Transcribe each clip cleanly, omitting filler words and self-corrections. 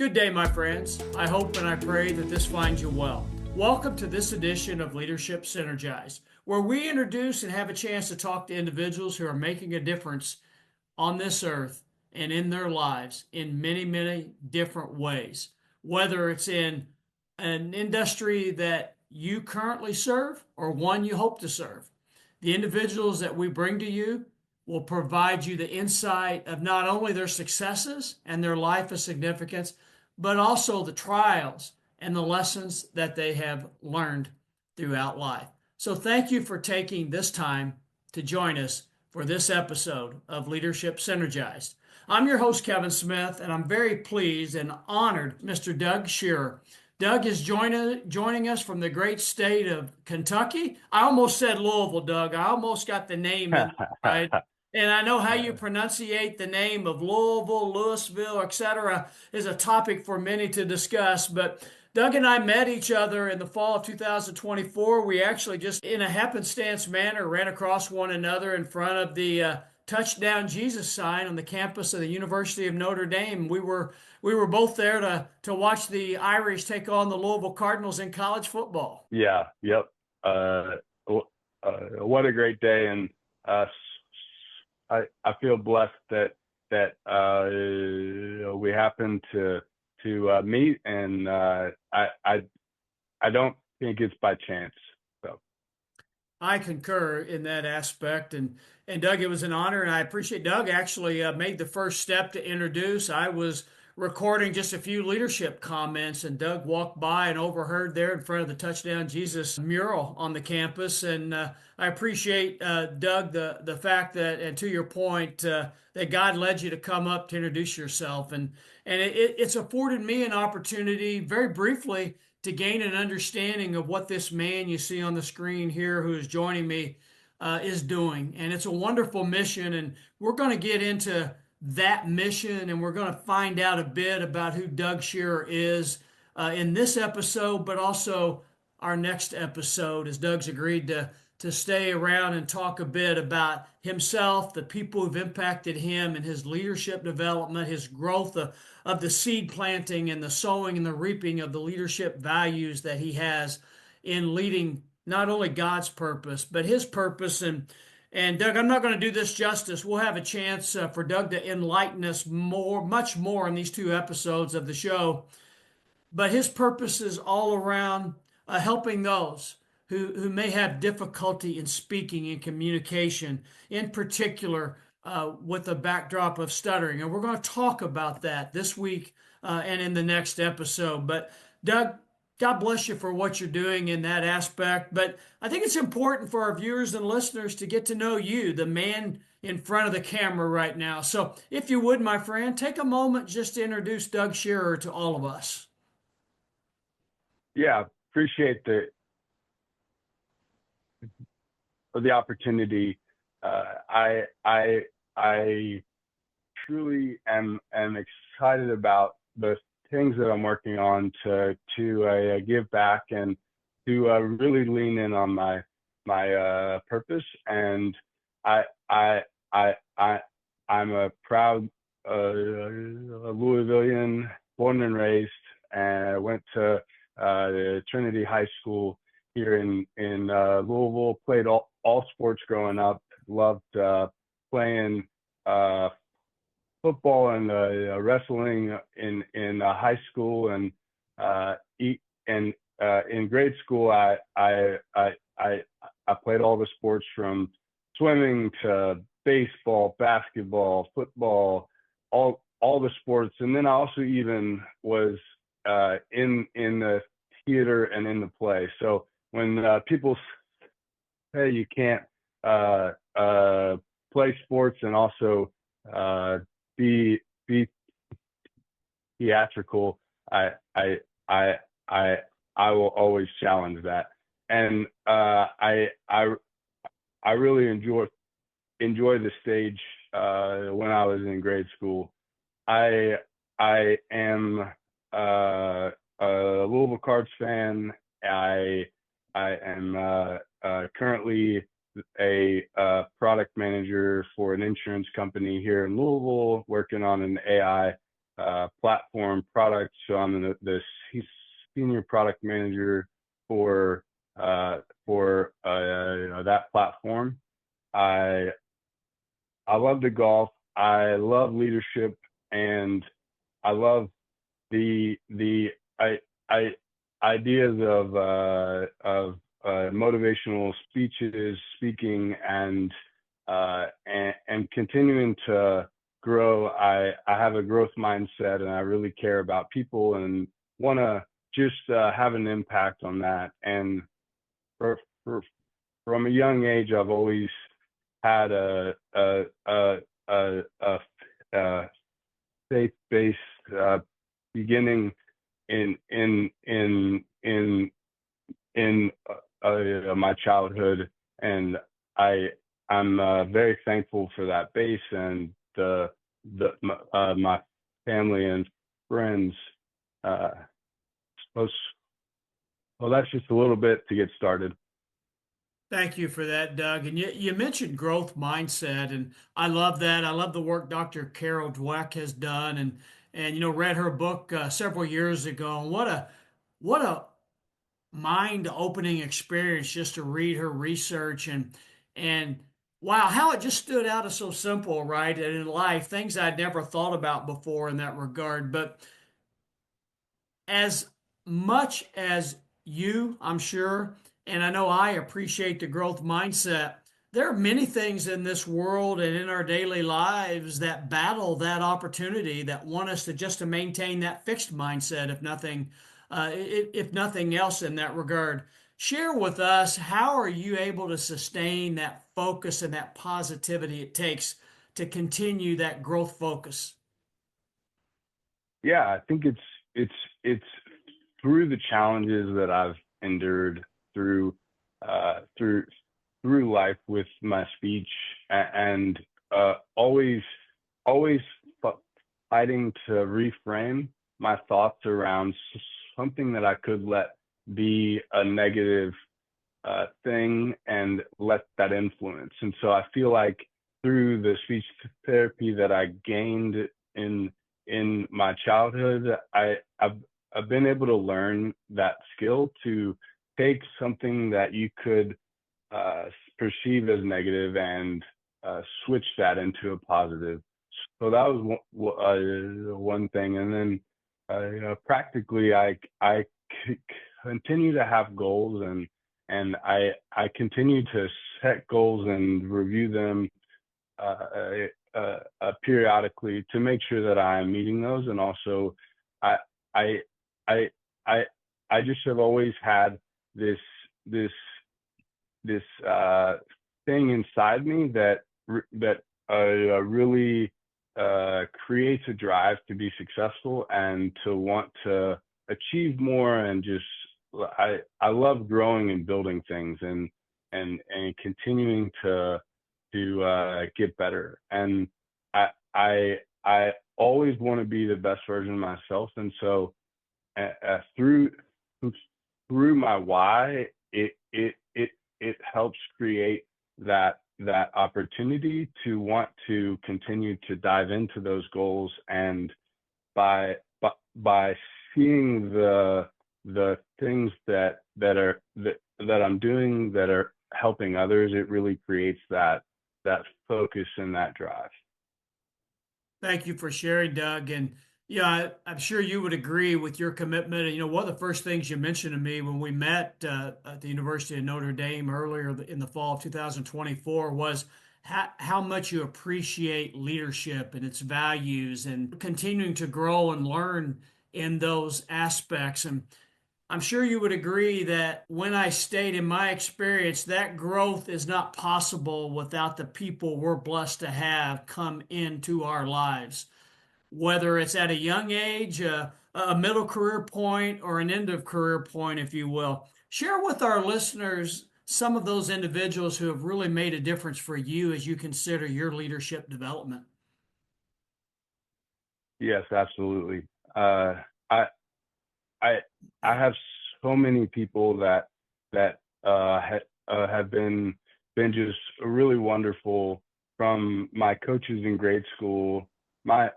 Good day, my friends. I hope and I pray that this finds you well. Welcome to this edition of Leadership Synergized, where we introduce and have a chance to talk to individuals who are making a difference on this earth and in their lives in many, many different ways. Whether it's in an industry that you currently serve or one you hope to serve, the individuals that we bring to you will provide you the insight of not only their successes and their life of significance, but also the trials and the lessons that they have learned throughout life. So thank you for taking this time to join us for this episode of Leadership Synergized. I'm your host, Kevin Smith, and I'm very pleased and honored Mr. Doug Shearer. Doug is joining us from the great state of Kentucky. I almost said Louisville, Doug. I almost got the name in right. And I know how you pronunciate the name of Louisville, Louisville, etc. is a topic for many to discuss. But Doug and I met each other in the fall of 2024. We actually just, in a happenstance manner, ran across one another in front of the Touchdown Jesus sign on the campus of the University of Notre Dame. We were both there to watch the Irish take on the Louisville Cardinals in college football. Yeah. Yep. What a great day, and I feel blessed that we happened to meet, and I don't think it's by chance. So I concur in that aspect, and Doug, it was an honor, and I appreciate Doug actually made the first step to introduce. I was recording just a few leadership comments, and Doug walked by and overheard there in front of the Touchdown Jesus mural on the campus. And I appreciate, Doug, the fact that, and to your point, that God led you to come up to introduce yourself. And it's afforded me an opportunity, very briefly, to gain an understanding of what this man you see on the screen here who is joining me is doing. And it's a wonderful mission, and we're going to get into that mission, and we're going to find out a bit about who Doug Shearer is in this episode, but also our next episode, as Doug's agreed to stay around and talk a bit about himself, the people who've impacted him, and his leadership development, his growth of the seed planting and the sowing and the reaping of the leadership values that he has in leading not only God's purpose, but his purpose. And Doug, I'm not going to do this justice. We'll have a chance for Doug to enlighten us much more in these two episodes of the show. But his purpose is all around helping those who may have difficulty in speaking and communication, in particular with the backdrop of stuttering. And we're going to talk about that this week and in the next episode. But Doug, God bless you for what you're doing in that aspect. But I think it's important for our viewers and listeners to get to know you, the man in front of the camera right now. So if you would, my friend, take a moment just to introduce Doug Shearer to all of us. yeah, appreciate the opportunity. I truly am excited about the things that I'm working on to give back and to really lean in on my purpose. And I'm a proud Louisvillian, born and raised, and went to Trinity High School here in Louisville. Played all sports growing up. Loved playing football and wrestling in high school, and in grade school I played all the sports from swimming to baseball, basketball, football, all the sports. And then I also even was in the theater and in the play. So when people say you can't play sports and also be theatrical, I will always challenge that. And I really enjoy the stage when I was in grade school. I am a Louisville Cards fan. I am currently a product manager for an insurance company here in Louisville, working on an AI platform product. So I'm the senior product manager for that platform. I I love to golf. I love leadership, and I love the I ideas of motivational speeches, speaking, and continuing to grow. I have a growth mindset, and I really care about people and want to just have an impact on that. And for, for, from a young age, I've always had a faith-based beginning in my childhood, and I'm very thankful for that base and my family and friends. Uh, well, that's just a little bit to get started. Thank you for that, Doug. And you mentioned growth mindset, and I love that. I love the work Dr. Carol Dweck has done, and read her book several years ago. And what a mind-opening experience just to read her research and wow, how it just stood out as so simple, right? And in life, things I'd never thought about before in that regard. But as much as you, I'm sure, and I know I appreciate the growth mindset, there are many things in this world and in our daily lives that battle that opportunity, that want us to maintain that fixed mindset, if nothing else in that regard. Share with us, how are you able to sustain that focus and that positivity it takes to continue that growth focus? Yeah, I think it's through the challenges that I've endured through uh, through through life with my speech, and always always fighting to reframe my thoughts around something that I could let be a negative thing and let that influence. And so I feel like through the speech therapy that I gained in my childhood, I've been able to learn that skill to take something that you could uh, perceive as negative and switch that into a positive. So that was one thing. And then practically, I c- continue to have goals, and I continue to set goals and review them periodically to make sure that I'm meeting those. And also, I I I I I just have always had this this this thing inside me that really creates a drive to be successful and to want to achieve more. And just I love growing and building things, and continuing to get better. And I I always want to be the best version of myself. And so through my why, it helps create that opportunity to want to continue to dive into those goals. And by seeing the things that I'm doing that are helping others, it really creates that focus and that drive. Thank you for sharing, Doug. And yeah, I'm sure you would agree with your commitment. And one of the first things you mentioned to me when we met at the University of Notre Dame earlier in the fall of 2024 was how much you appreciate leadership and its values and continuing to grow and learn in those aspects. And I'm sure you would agree that when I state in my experience that growth is not possible without the people we're blessed to have come into our lives, whether it's at a young age, a middle career point, or an end of career point, if you will. Share with our listeners some of those individuals who have really made a difference for you as you consider your leadership development. Yes, absolutely. I I I have so many people that have been just really wonderful, from my coaches in grade school my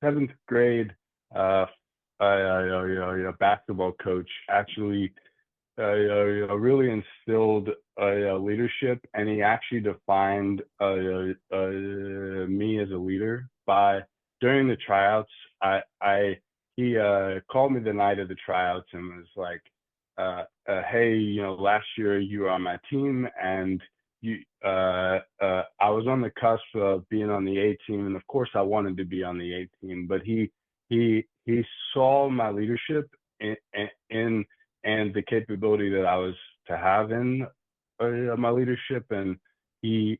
seventh grade uh, basketball coach actually really instilled leadership, and he actually defined me as a leader by during the tryouts. I he called me the night of the tryouts and was like, "Hey, last year you were on my team, and you I was on the cusp of being on the A team, and of course I wanted to be on the A team, but he saw my leadership in and the capability that I was to have in my leadership, and he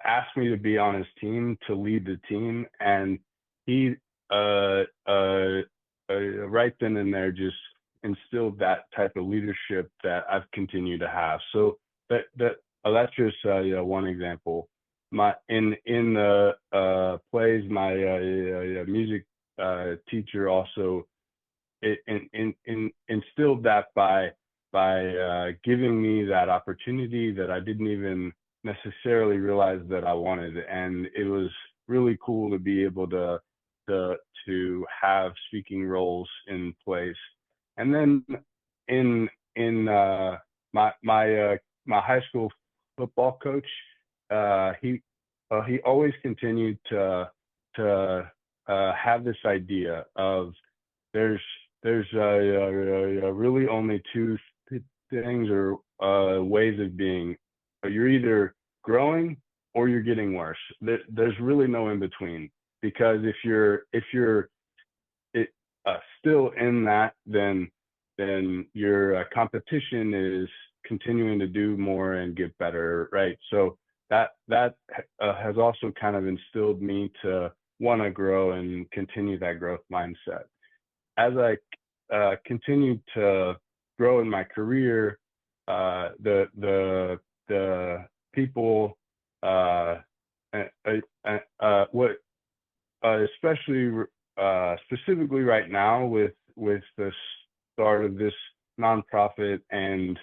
asked me to be on his team to lead the team, and he uh, uh, right then and there just instilled that type of leadership that I've continued to have. So that's just one example. My in the plays, my music teacher also instilled that by giving me that opportunity that I didn't even necessarily realize that I wanted, and it was really cool to be able to to have speaking roles in place. And then in my high school football coach, he always continued to have this idea of there's there's really only two things or ways of being. You're either growing or you're getting worse. There's really no in between, because if you're it, still in that, then your competition is continuing to do more and get better, right? So that has also kind of instilled me to want to grow and continue that growth mindset. As I continued to grow in my career, the people, uh, what especially specifically right now with the start of this nonprofit, and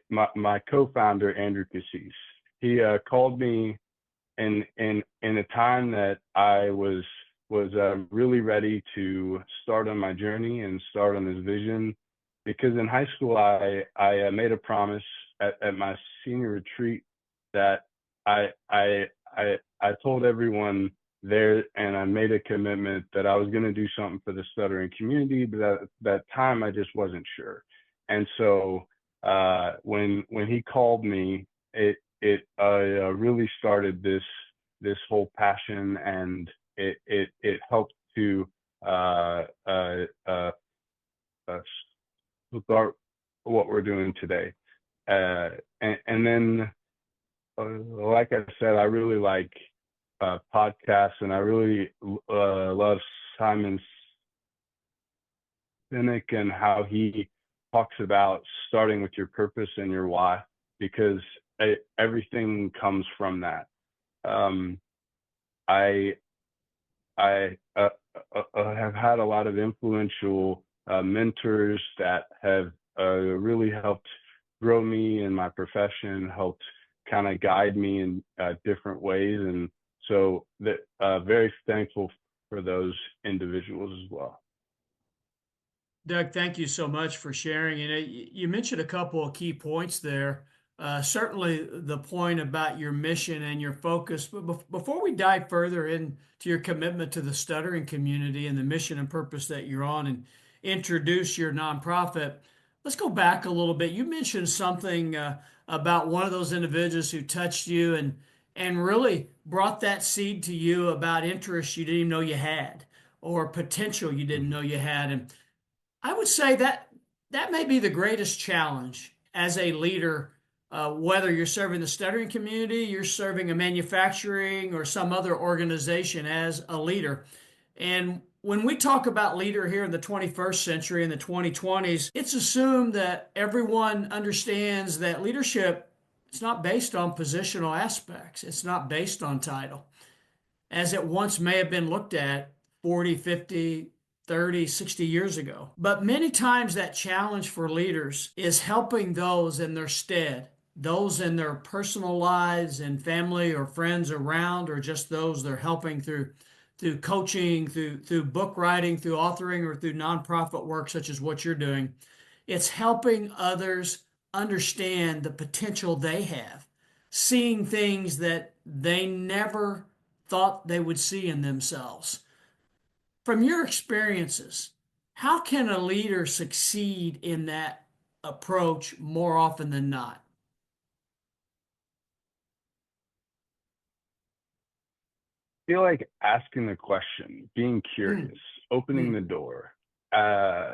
my co-founder Andrew Cassis, he called me in a time that I was really ready to start on my journey and start on this vision. Because in high school, I made a promise at my senior retreat that I told everyone there, and I made a commitment that I was going to do something for the stuttering community, but at that time I just wasn't sure. And so when he called me, it really started this whole passion, and it helped to uh, uh, uh, uh, start what we're doing today. And then, like I said, I really like podcasts, and I really love Simon Sinek and how he talks about starting with your purpose and your why, because everything comes from that. Um, I I have had a lot of influential mentors that have really helped grow me in my profession, helped kind of guide me in different ways, and so that very thankful for those individuals as well. Doug, thank you so much for sharing. You mentioned a couple of key points there. Certainly the point about your mission and your focus. But before we dive further into your commitment to the stuttering community and the mission and purpose that you're on, and introduce your nonprofit, let's go back a little bit. You mentioned something about one of those individuals who touched you and really brought that seed to you about interests you didn't even know you had, or potential you didn't Mhm. know you had. And I would say that that may be the greatest challenge as a leader, whether you're serving the stuttering community, you're serving a manufacturing or some other organization as a leader. And when we talk about leader here in the 21st century, in the 2020s, it's assumed that everyone understands that leadership is not based on positional aspects. It's not based on title, as it once may have been looked at 40, 50, 30, 60 years ago. But many times that challenge for leaders is helping those in their stead those in their personal lives and family or friends around, or just those they're helping through coaching, through book writing, through authoring, or through nonprofit work such as what you're doing. It's helping others understand the potential they have, seeing things that they never thought they would see in themselves. From your experiences, how can a leader succeed in that approach more often than not? Feel like asking the question, being Mm, curious, opening mm, the door, uh,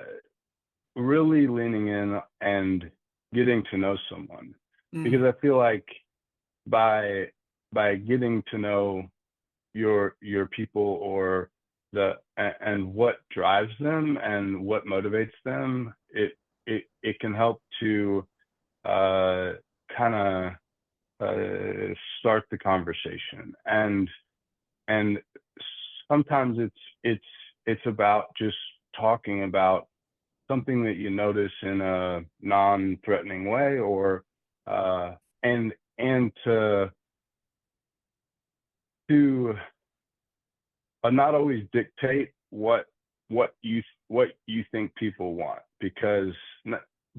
really leaning in and getting to know someone. Because mm. I feel like by getting to know your people, or and what drives them and what motivates them, it can help to uh, kind of start the conversation. And sometimes it's about just talking about something that you notice in a non-threatening way, or uh, and to not always dictate what you think people want, because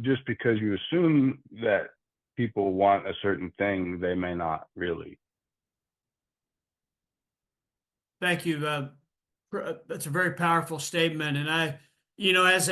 just because you assume that people want a certain thing, they may not really. Thank you. That's a very powerful statement. And as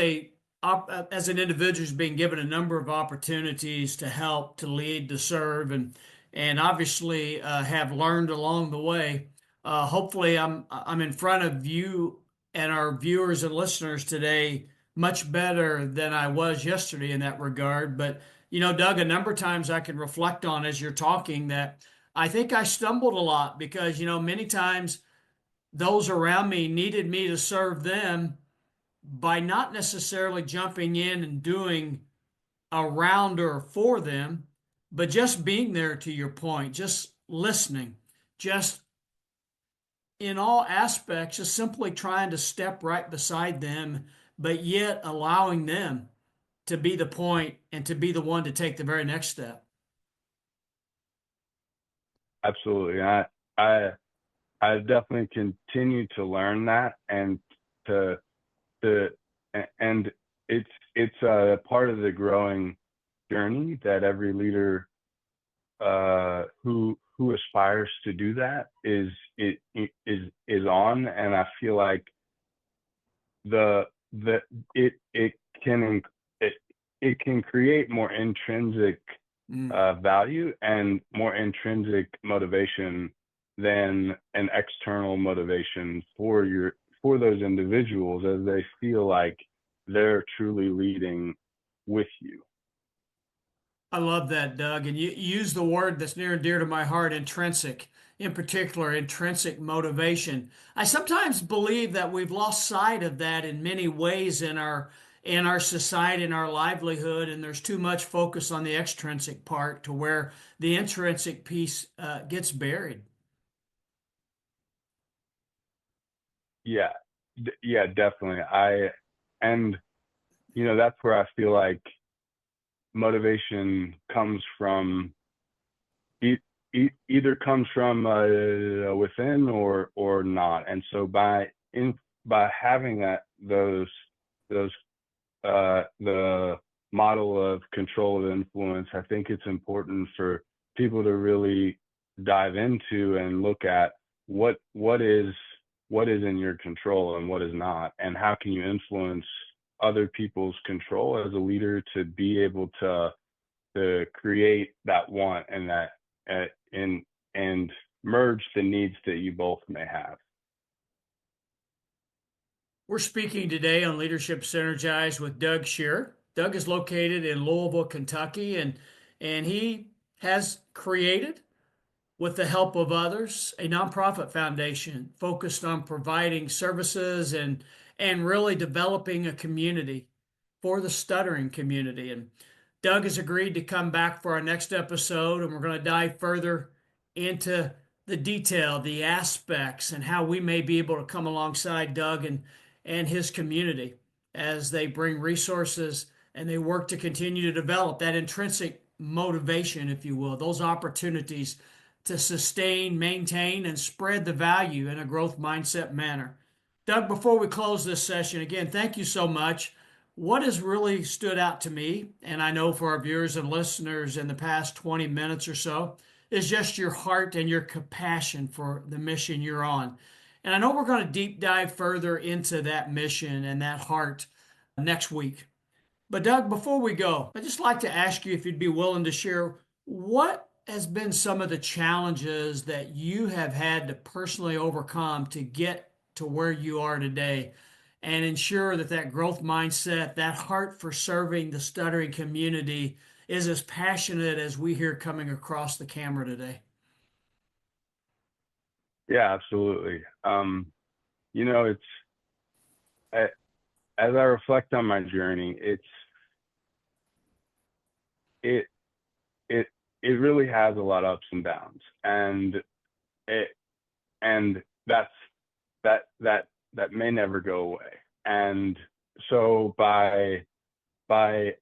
an individual who's being given a number of opportunities to help, to lead, to serve, and obviously have learned along the way. Hopefully, I'm in front of you and our viewers and listeners today much better than I was yesterday in that regard. But Doug, a number of times I can reflect on as you're talking that I think I stumbled a lot because many times those around me needed me to serve them by not necessarily jumping in and doing around or for them, but just being there to your point, just listening, just in all aspects, just simply trying to step right beside them, but yet allowing them to be the point and to be the one to take the very next step. Absolutely. I I definitely continue to learn that, and to to and it's a part of the growing journey that every leader who aspires to do that is on. And I feel like the the it can it, it can create more intrinsic Mm. value and more intrinsic motivation than an external motivation for those individuals, as they feel like they're truly leading with you. I love that, Doug. And you use the word that's near and dear to my heart, intrinsic, in particular, intrinsic motivation. I sometimes believe that we've lost sight of that in many ways in our society, in our livelihood, and there's too much focus on the extrinsic part to where the intrinsic piece gets buried. Yeah, yeah, definitely. And that's where I feel like motivation comes from, e- either comes from within or not. And so by having those the model of control of influence, I think it's important for people to really dive into and look at what is in your control and what is not, and how can you influence other people's control as a leader to be able to create that want, and that and merge the needs that you both may have. We're speaking today on Leadership Synergized with Doug Shearer. Doug is located in Louisville, Kentucky, and he has created, with the help of others, a nonprofit foundation focused on providing services and really developing a community for the stuttering community. And Doug has agreed to come back for our next episode, and we're going to dive further into the detail, the aspects, and how we may be able to come alongside Doug and his community as they bring resources and they work to continue to develop that intrinsic motivation, if you will, those opportunities to sustain, maintain, and spread the value in a growth mindset manner. Doug, before we close this session, again, thank you so much. What has really stood out to me, and I know for our viewers and listeners in the past 20 minutes or so, is just your heart and your compassion for the mission you're on. And I know we're going to deep dive further into that mission and that heart next week. But Doug, before we go, I'd just like to ask you if you'd be willing to share what has been some of the challenges that you have had to personally overcome to get to where you are today and ensure that that growth mindset, that heart for serving the stuttering community is as passionate as we hear coming across the camera today. Yeah, absolutely. You know, it's I, as I reflect on my journey, it it it really has a lot of ups and downs, and it and that's that may never go away. And so by I,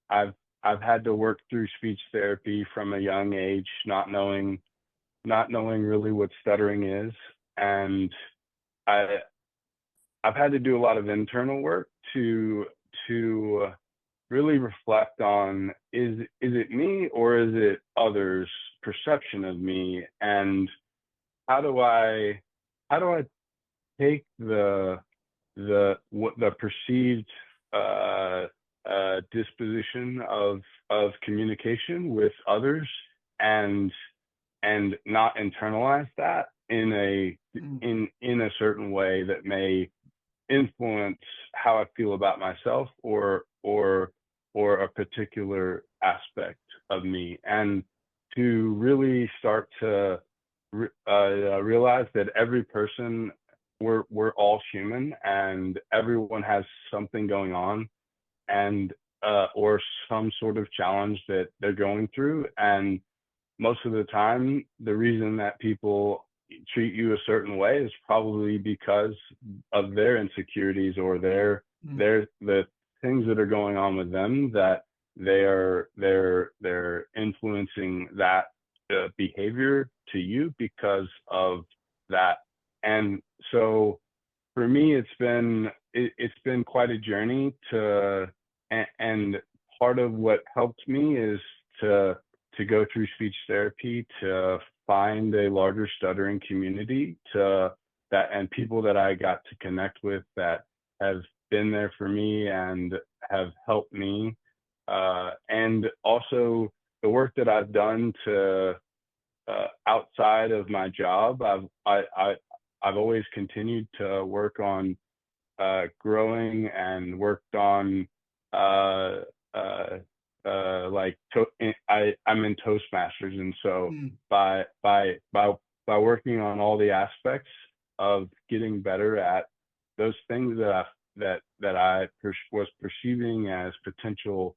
I've had to work through speech therapy from a young age, not knowing really what stuttering is, and I I've had to do a lot of internal work to really reflect on, is it me or is it others' perception of me, and how do I how do I take the perceived disposition of communication with others, and not internalize that in a certain way that may influence how I feel about myself, or a particular aspect of me, and to really start to realize that every person, we're all human, and everyone has something going on, and or some sort of challenge that they're going through. And most of the time, the reason that people treat you a certain way is probably because of their insecurities, or the things that are going on with them, that they're influencing that behavior to you because of that. And so for me, it's been quite a journey and part of what helped me is to go through speech therapy, to find a larger stuttering community, and people that I got to connect with that have been there for me and have helped me, and also the work that I've done to outside of my job. I've always continued to work on growing, and worked on I'm in Toastmasters, and so by working on all the aspects of getting better at those things that I was perceiving as potential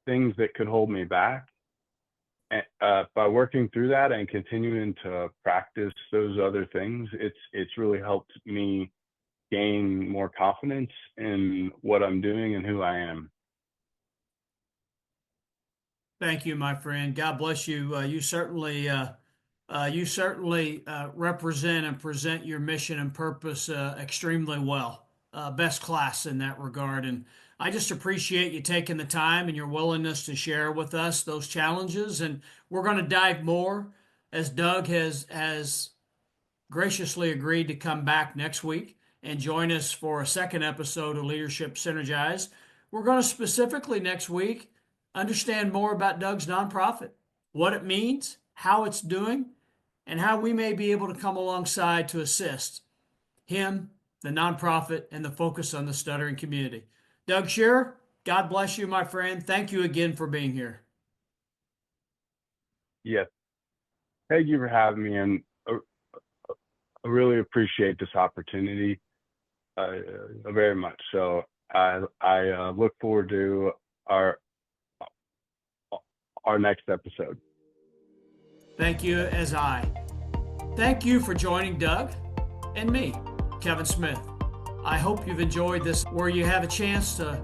things that could hold me back, by working through that and continuing to practice those other things, it's really helped me gain more confidence in what I'm doing and who I am. Thank you, my friend. God bless you. You certainly represent and present your mission and purpose extremely well. Best class in that regard. And I just appreciate you taking the time and your willingness to share with us those challenges. And we're going to dive more, as Doug has graciously agreed to come back next week and join us for a second episode of Leadership Synergized. We're going to specifically next week understand more about Doug's nonprofit, what it means, how it's doing, and how we may be able to come alongside to assist him, the nonprofit, and the focus on the stuttering community. Doug Shearer, God bless you, my friend. Thank you again for being here. Yes, thank you for having me, and I really appreciate this opportunity very much. So I look forward to our next episode. Thank you, as I. Thank you for joining Doug and me, Kevin Smith. I hope you've enjoyed this, where you have a chance to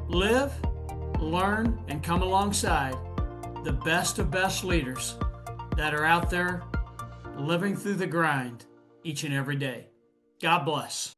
live, learn, and come alongside the best of best leaders that are out there living through the grind each and every day. God bless.